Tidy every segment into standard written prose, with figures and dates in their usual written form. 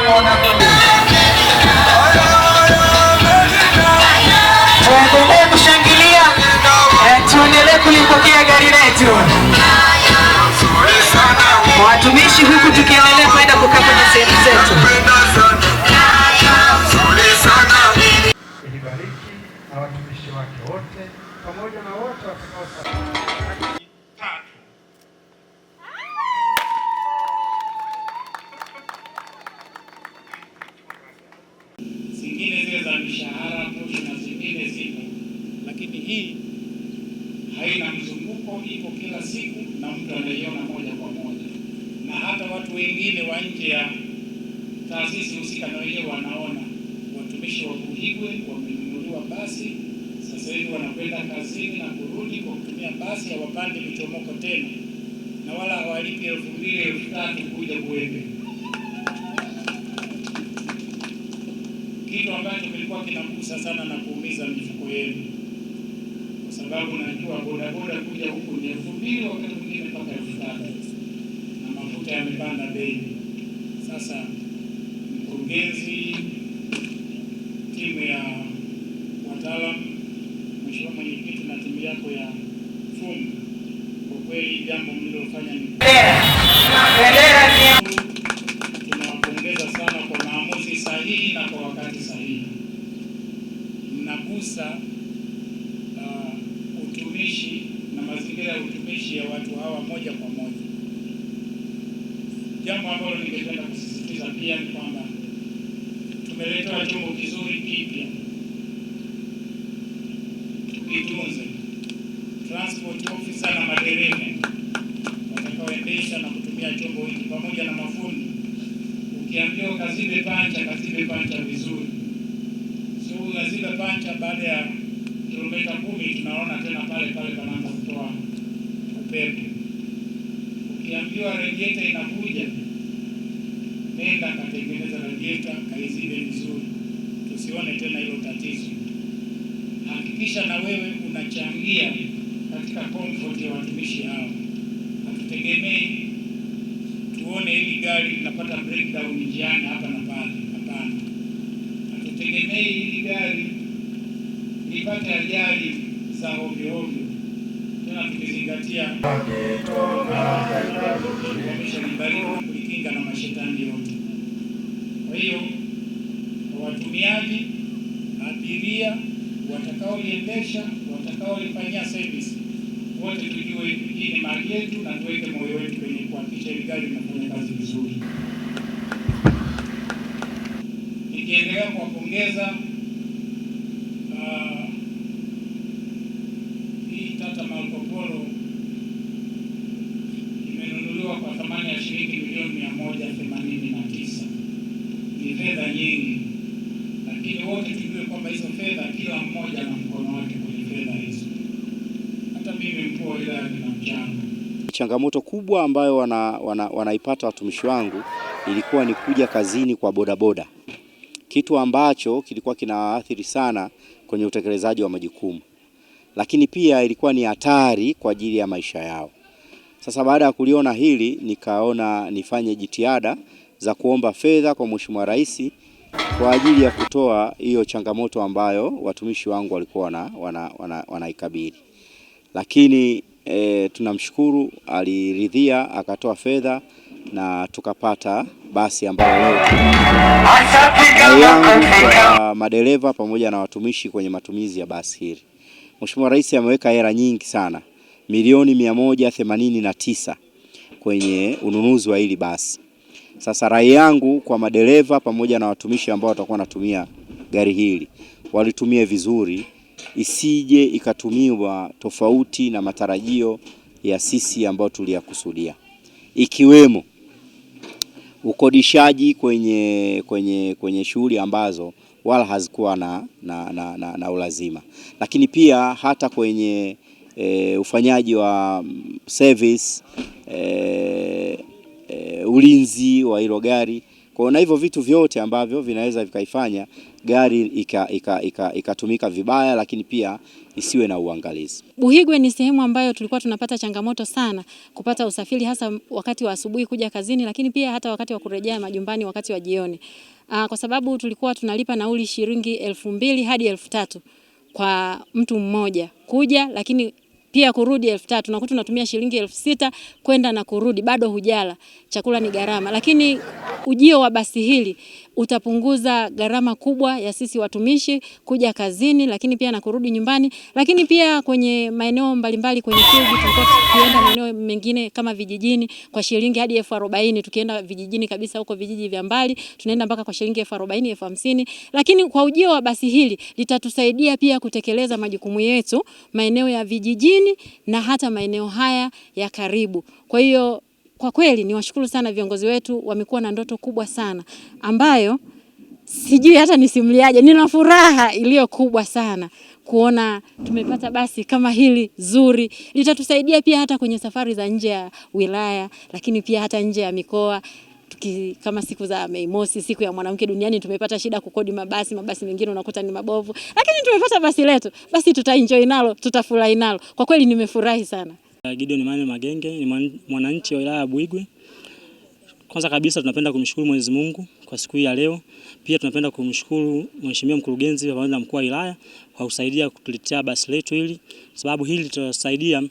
Tuendelee kushangilia, tuendelee kulipokea gari letu watumishi, huku tukiendelea kwenda kukaa kwenye sehemu zetu. Ibariki na watumishi wake wote pamoja na wote watakao zingine zile za mishahara posho na zingine zipo, lakini hii haina mzunguko, ipo kila siku na mtu anaiona moja kwa moja, na hata watu wengine wa nje ya taasisi husika na wenyewe wanaona. Watumishi wa Buhigwe wamenunuliwa basi, sasa hivi wanakwenda kazini na kurudi kwa kutumia basi, hawapandi michomoko tena, na wala hawalipi 2,000 3,000 kuja Buhigwe. Kitu ambacho kilikuwa kinagusa sana na kuumiza mifuko yenu, kwa sababu najua bodaboda kuja huku ni 2,000, wakati mwingine mpaka 3,000, na mafuta yamepanda bei. Sasa mkurugenzi, timu ya wataalamu, mheshimiwa mwenyekiti na timu yako ya fungu, kwa kweli jambo mlilofanya ni tunawapongeza sana kwa maamuzi sahihi na kwa wakati sahihi. Mnagusa utumishi na mazingira ya utumishi ya watu hawa moja kwa moja. Jambo ambalo ningependa kusisitiza pia ni kwamba tumeletewa chombo kizuri kipya, tukitunze. Transport officer na madereva watakaoendesha na kutumia chombo hiki pamoja na mafundi, ukiambiwa kazibe pancha vizuri. Sio kazibe pancha baada ya kilomita 10 tunaona tena pale panaanza kutoa upepo. Ukiambiwa radiator inakuja, nenda katengeneza radiator, kaizibe vizuri, tusione tena hilo tatizo. Hakikisha na wewe unachangia katika comfort ya watumishi hao. Hatutegemei tuone hili gari linapata breakdown njiani hapa na pale. Hapana, hatutegemei hili gari lipate ajali za ovyo ovyo, tena tukizingatia kujikinga na mashetani yote. Kwa hiyo watumiaji, abiria, watakaoliendesha, watakaolifanyia service, wote tujue hii ni mali yetu na tuweke moyo wetu kwenye kuhakikisha hili gari linafanya kazi vizuri. Nikiendelea kuwapongeza hii Tata Marco Polo imenunuliwa kwa thamani ya shilingi milioni 189. Ni fedha nyingi, lakini wote tujue kwamba hizo fedha kila mmoja na mkono wake kwenye fedha hizo. Hata mimi mkuu wa wilaya nina mchango. Changamoto kubwa ambayo wanaipata watumishi wangu ilikuwa ni kuja kazini kwa bodaboda, kitu ambacho kilikuwa kinaathiri sana kwenye utekelezaji wa majukumu, lakini pia ilikuwa ni hatari kwa ajili ya maisha yao. Sasa baada ya kuliona hili, nikaona nifanye jitihada za kuomba fedha kwa Mheshimiwa Rais kwa ajili ya kutoa hiyo changamoto ambayo watumishi wangu walikuwa wanaikabili. Lakini tunamshukuru, aliridhia akatoa fedha na tukapata basi ambayo yangu kwa madereva pamoja na watumishi kwenye matumizi ya basi hili. Mheshimiwa Rais ameweka hela nyingi sana, milioni 189 kwenye ununuzi wa hili basi. Sasa rai yangu kwa madereva pamoja na watumishi ambao watakuwa wanatumia gari hili, walitumie vizuri, isije ikatumiwa tofauti na matarajio ya sisi ambao tuliyakusudia, ikiwemo ukodishaji kwenye shughuli ambazo wala hazikuwa na ulazima, lakini pia hata kwenye ufanyaji wa service, ulinzi wa hilo gari Kwa hiyo hivyo vitu vyote ambavyo vinaweza vikaifanya gari ikatumika vibaya, lakini pia isiwe na uangalizi. Buhigwe ni sehemu ambayo tulikuwa tunapata changamoto sana kupata usafiri, hasa wakati wa asubuhi kuja kazini, lakini pia hata wakati wa kurejea majumbani wakati wa jioni. Kwa sababu tulikuwa tunalipa nauli shilingi 2,000 hadi 3,000 kwa mtu mmoja kuja, lakini pia kurudi 3,000. Unakuta tunatumia shilingi 6,000 kwenda na kurudi, bado hujala, chakula ni gharama. Lakini ujio wa basi hili utapunguza gharama kubwa ya sisi watumishi kuja kazini, lakini pia na kurudi nyumbani. Lakini pia kwenye maeneo mbalimbali kwenye field tulikuwa tukienda maeneo mengine kama vijijini kwa shilingi hadi 40,000. Tukienda vijijini kabisa huko vijiji vya mbali tunaenda mpaka kwa shilingi 40,000, 50,000. Lakini kwa ujio wa basi hili litatusaidia pia kutekeleza majukumu yetu maeneo ya vijijini na hata maeneo haya ya karibu. Kwa hiyo kwa kweli niwashukuru sana viongozi wetu, wamekuwa na ndoto kubwa sana ambayo sijui hata nisimuliaje. Nina furaha iliyo kubwa sana kuona tumepata basi kama hili zuri. Litatusaidia pia hata kwenye safari za nje ya wilaya, lakini pia hata nje ya mikoa. Kama siku za Mei Mosi, siku ya mwanamke duniani, tumepata shida kukodi mabasi mengine unakuta ni mabovu, lakini tumepata basi letu, basi tutaenjoy nalo, tutafurahi nalo. Kwa kweli nimefurahi sana. Gideon Emmanuel Magenge ni mwananchi wa wilaya ya Buhigwe. Kwanza kabisa tunapenda kumshukuru Mwenyezi Mungu kwa siku hii ya leo. Pia tunapenda kumshukuru Mheshimiwa Mkurugenzi pamoja na mkuu wa wilaya kwa kusaidia kutuletea basi letu hili, sababu hili litasaidia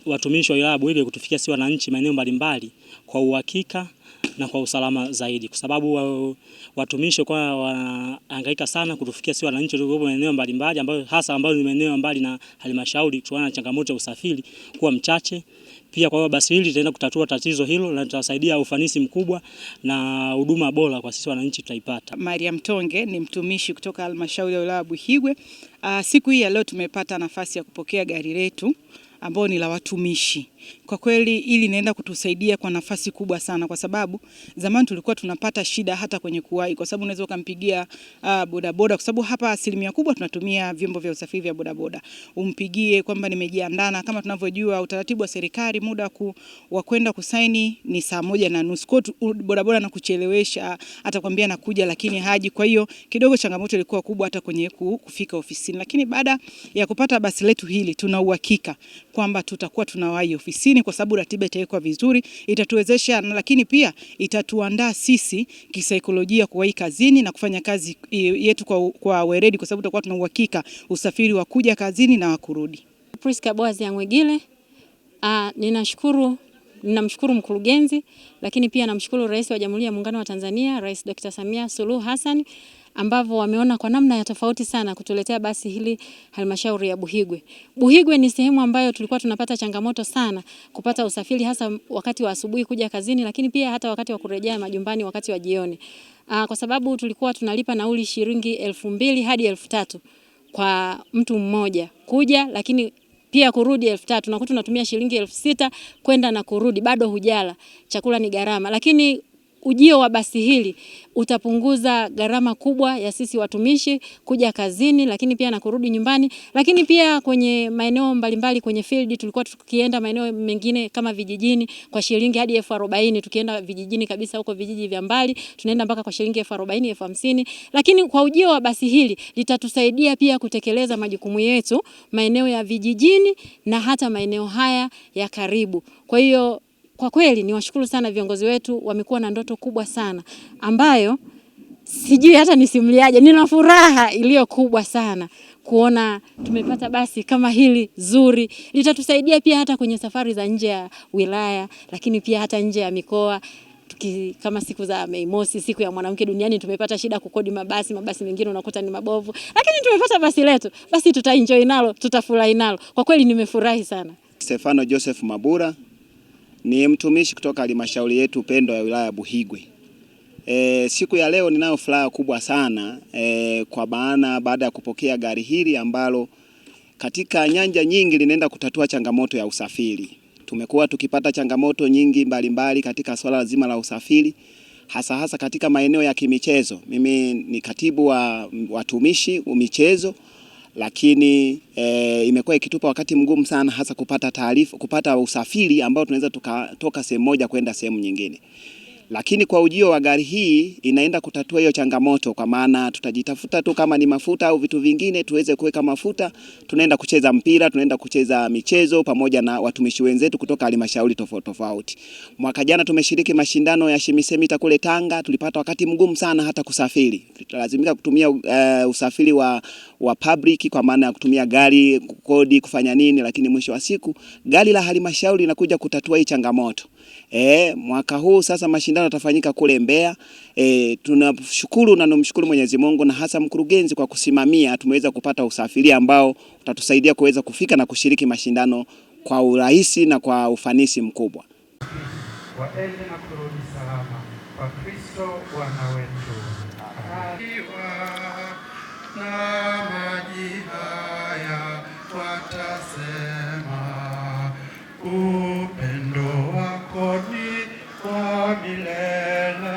watumishi wa wilaya ya Buhigwe kutufikia si wananchi maeneo mbalimbali kwa uhakika na kwa usalama zaidi, kwa sababu watumishi kwa wanahangaika sana kutufikia si wananchi walio maeneo mbalimbali ambayo ni maeneo mbali na halmashauri, kutokana na changamoto ya usafiri kuwa mchache. Pia kwa hiyo basi hili litaenda kutatua tatizo hilo na litasaidia ufanisi mkubwa na huduma bora kwa sisi wananchi tutaipata. Mariam Tonge ni mtumishi kutoka halmashauri ya wilaya Buhigwe. Siku hii ya leo tumepata nafasi ya kupokea gari letu ambao ni la watumishi. Kwa kweli ili inaenda kutusaidia kwa nafasi kubwa sana, kwa sababu zamani tulikuwa tunapata shida hata kwenye kuwahi, kwa sababu unaweza ukampigia bodaboda, kwa sababu hapa asilimia kubwa tunatumia vyombo vya usafiri vya bodaboda. Umpigie kwamba nimejiandaa, kama tunavyojua utaratibu wa serikali muda wa kwenda kusaini ni 1:30. Kwa bodaboda na kuchelewesha, atakwambia nakuja lakini haji. Kwa hiyo kidogo changamoto ilikuwa kubwa hata kwenye kufika ofisini, lakini baada ya kupata basi letu hili tuna uhakika kwamba tutakuwa tunawahi ofisini, kwa sababu ratiba itawekwa vizuri, itatuwezesha, lakini pia itatuandaa sisi kisaikolojia kuwahi kazini na kufanya kazi yetu kwa weledi, kwa sababu tutakuwa tuna uhakika usafiri wa kuja kazini na wa kurudi. Priska Boaz ya Mwegile, ninamshukuru mkurugenzi, lakini pia namshukuru Rais wa Jamhuri ya Muungano wa Tanzania, Rais Dr. Samia Suluhu Hassan, ambavyo wameona kwa namna ya tofauti sana kutuletea basi hili halmashauri ya Buhigwe. Buhigwe ni sehemu ambayo tulikuwa tunapata changamoto sana kupata usafiri, hasa wakati wa asubuhi kuja kazini, lakini pia hata wakati wa kurejea majumbani wakati wa jioni. Kwa sababu tulikuwa tunalipa nauli shilingi 2,000 hadi 3,000 kwa mtu mmoja kuja, lakini pia kurudi 3,000. Unakuta tunatumia shilingi 6,000 kwenda na kurudi, bado hujala, chakula ni gharama. Lakini ujio wa basi hili utapunguza gharama kubwa ya sisi watumishi kuja kazini, lakini pia na kurudi nyumbani. Lakini pia kwenye maeneo mbalimbali kwenye field tulikuwa tukienda maeneo mengine kama vijijini kwa shilingi hadi 40,000. Tukienda vijijini kabisa huko vijiji vya mbali tunaenda mpaka kwa shilingi 40,000, 50,000. Lakini kwa ujio wa basi hili litatusaidia pia kutekeleza majukumu yetu maeneo ya vijijini na hata maeneo haya ya karibu. Kwa hiyo kwa kweli niwashukuru sana viongozi wetu, wamekuwa na ndoto kubwa sana ambayo sijui hata nisimuliaje. Nina furaha iliyo kubwa sana kuona tumepata basi kama hili zuri. Litatusaidia pia hata kwenye safari za nje ya wilaya, lakini pia hata nje ya mikoa. Kama siku za Mei Mosi, siku ya mwanamke duniani, tumepata shida kukodi mabasi mengine unakuta ni mabovu, lakini tumepata basi letu, basi tutaenjoy nalo, tutafurahi nalo. Kwa kweli nimefurahi sana. Stefano Joseph Mabura ni mtumishi kutoka halmashauri yetu Pendo ya wilaya ya Buhigwe. Siku ya leo ninayo furaha kubwa sana kwa maana baada ya kupokea gari hili ambalo katika nyanja nyingi linaenda kutatua changamoto ya usafiri. Tumekuwa tukipata changamoto nyingi mbalimbali katika swala zima la usafiri, hasa katika maeneo ya kimichezo. Mimi ni katibu wa watumishi michezo, lakini imekuwa ikitupa wakati mgumu sana hasa kupata taarifa, kupata usafiri ambao tunaweza tukatoka sehemu moja kwenda sehemu nyingine. lakini kwa ujio wa gari hii inaenda kutatua hiyo changamoto, kwa maana tutajitafuta tu kama ni mafuta au vitu vingine tuweze kuweka mafuta, tunaenda kucheza mpira, tunaenda kucheza michezo pamoja na watumishi wenzetu kutoka halmashauri tofauti tofauti. Mwaka jana tumeshiriki mashindano ya Shimisemita kule Tanga, tulipata wakati mgumu sana hata kusafiri. Tulazimika kutumia usafiri wa public, kwa maana ya kutumia gari, kodi, kufanya nini, lakini mwisho wa siku gari la halmashauri linakuja kutatua hii changamoto. Mwaka huu sasa mashindano yatafanyika kule Mbeya. Tunashukuru na namshukuru Mwenyezi Mungu na hasa mkurugenzi kwa kusimamia, tumeweza kupata usafiri ambao utatusaidia kuweza kufika na kushiriki mashindano kwa urahisi na kwa ufanisi mkubwa. Waende na kurudi salama kwa Kristo Bwana wetu. Na maji haya watasema upendo wako ni wa milele.